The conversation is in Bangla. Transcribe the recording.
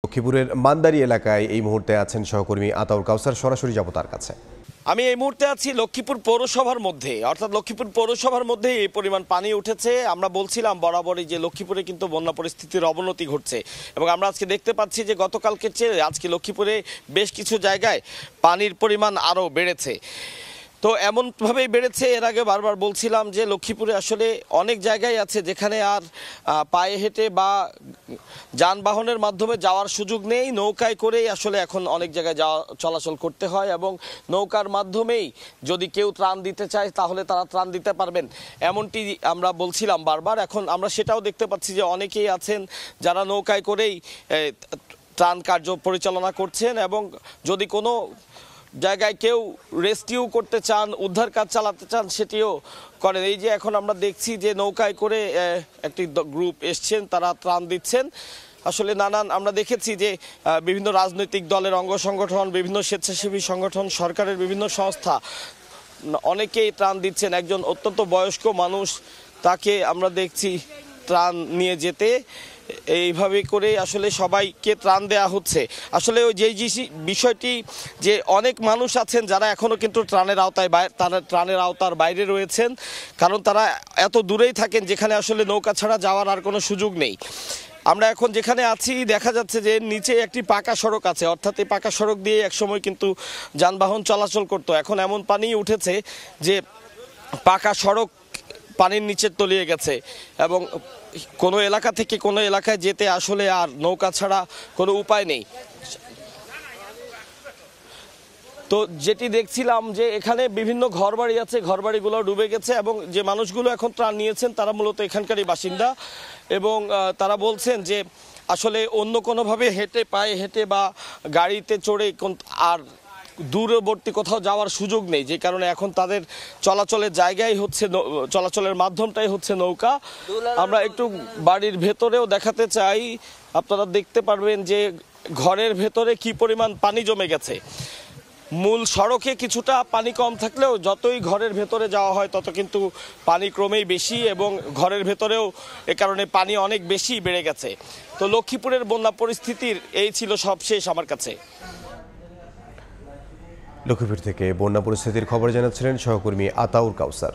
লক্ষ্মীপুরের মান্দারি এলাকায় এই মুহূর্তে আছেন সহকর্মী আতাউর কাউসার। সরাসরি যাব তার কাছে। আমি এই মুহূর্তে আছি লক্ষ্মীপুর পৌরসভার মধ্যে, অর্থাৎ লক্ষ্মীপুর পৌরসভার মধ্যে এই পরিমাণ পানি উঠেছে। আমরা বলছিলাম বরাবরই যে লক্ষ্মীপুরে কিন্তু বন্যা পরিস্থিতির অবনতি ঘটছে এবং আমরা আজকে দেখতে পাচ্ছি যে গতকালকে চেয়ে আজকে লক্ষ্মীপুরে বেশ কিছু জায়গায় পানির পরিমাণ আরও বেড়েছে। তো এমনভাবেই বেড়েছে, এর আগে বারবার বলছিলাম যে লক্ষ্মীপুরে আসলে অনেক জায়গায় আছে যেখানে আর পায়ে হেঁটে বা যানবাহনের মাধ্যমে যাওয়ার সুযোগ নেই, নৌকায় করেই আসলে এখন অনেক জায়গায় যাওয়া চলাচল করতে হয় এবং নৌকার মাধ্যমেই যদি কেউ ত্রাণ দিতে চায় তাহলে তারা ত্রাণ দিতে পারবেন, এমনটি আমরা বলছিলাম বারবার। এখন আমরা সেটাও দেখতে পাচ্ছি যে অনেকেই আছেন যারা নৌকায় করেই ত্রাণ কার্য পরিচালনা করছেন এবং যদি কোনো জায়গায় কেউ রেস্কিউ করতে চান, উদ্ধার কাজ চালাতে চান, সেটিও করেন। এই যে এখন আমরা দেখছি যে নৌকায় করে একটি গ্রুপ এসছেন, তারা ত্রাণ দিচ্ছেন। আসলে নানান আমরা দেখেছি যে বিভিন্ন রাজনৈতিক দলের অঙ্গ সংগঠন, বিভিন্ন স্বেচ্ছাসেবী সংগঠন, সরকারের বিভিন্ন সংস্থা অনেকেই ত্রাণ দিচ্ছেন। একজন অত্যন্ত বয়স্ক মানুষ, তাকে আমরা দেখছি ত্রাণ নিয়ে যেতে। এইভাবে করে আসলে সবাইকে ত্রাণ দেওয়া হচ্ছে। আসলে ওই যে বিষয়টি যে অনেক মানুষ আছেন যারা এখনও কিন্তু ত্রাণের আওতার বাইরে রয়েছেন, কারণ তারা এত দূরেই থাকেন যেখানে আসলে নৌকা ছাড়া যাওয়ার আর কোনো সুযোগ নেই। আমরা এখন যেখানে আছি দেখা যাচ্ছে যে নিচে একটি পাকা সড়ক আছে, অর্থাৎ এই পাকা সড়ক দিয়ে একসময় কিন্তু যানবাহন চলাচল করতো। এখন এমন পানি উঠেছে যে পাকা সড়ক পানির নিচে তলিয়ে গেছে এবং কোনো এলাকা থেকে কোনো এলাকায় যেতে আসলে আর নৌকা ছাড়া কোনো উপায় নেই। তো যেটি দেখছিলাম যে এখানে বিভিন্ন ঘরবাড়ি আছে, ঘরবাড়িগুলো ডুবে গেছে এবং যে মানুষগুলো এখন ত্রাণ নিয়েছেন তারা মূলত এখানকারই বাসিন্দা এবং তারা বলছেন যে আসলে অন্য কোনোভাবে পায়ে হেঁটে বা গাড়িতে চড়ে আর দূরবর্তী কোথাও যাওয়ার সুযোগ নেই, যে কারণে এখন তাদের চলাচলের জায়গায় হচ্ছে, চলাচলের মাধ্যমটাই হচ্ছে নৌকা। আমরা একটু বাড়ির ভেতরেও দেখাতে চাই, আপনারা দেখতে পারবেন যে ঘরের ভেতরে কি পরিমাণ পানি জমে গেছে। মূল সড়কে কিছুটা পানি কম থাকলেও যতই ঘরের ভেতরে যাওয়া হয় তত কিন্তু পানি ক্রমেই বেশি এবং ঘরের ভেতরেও এ কারণে পানি অনেক বেশি বেড়ে গেছে। তো লক্ষ্মীপুরের বন্যা পরিস্থিতির এই ছিল সবশেষ আমার কাছে। লক্ষ্মীপুর থেকে বন্যা পরিস্থিতির খবর জানাচ্ছিলেন সহকর্মী আতাউর কাউসার।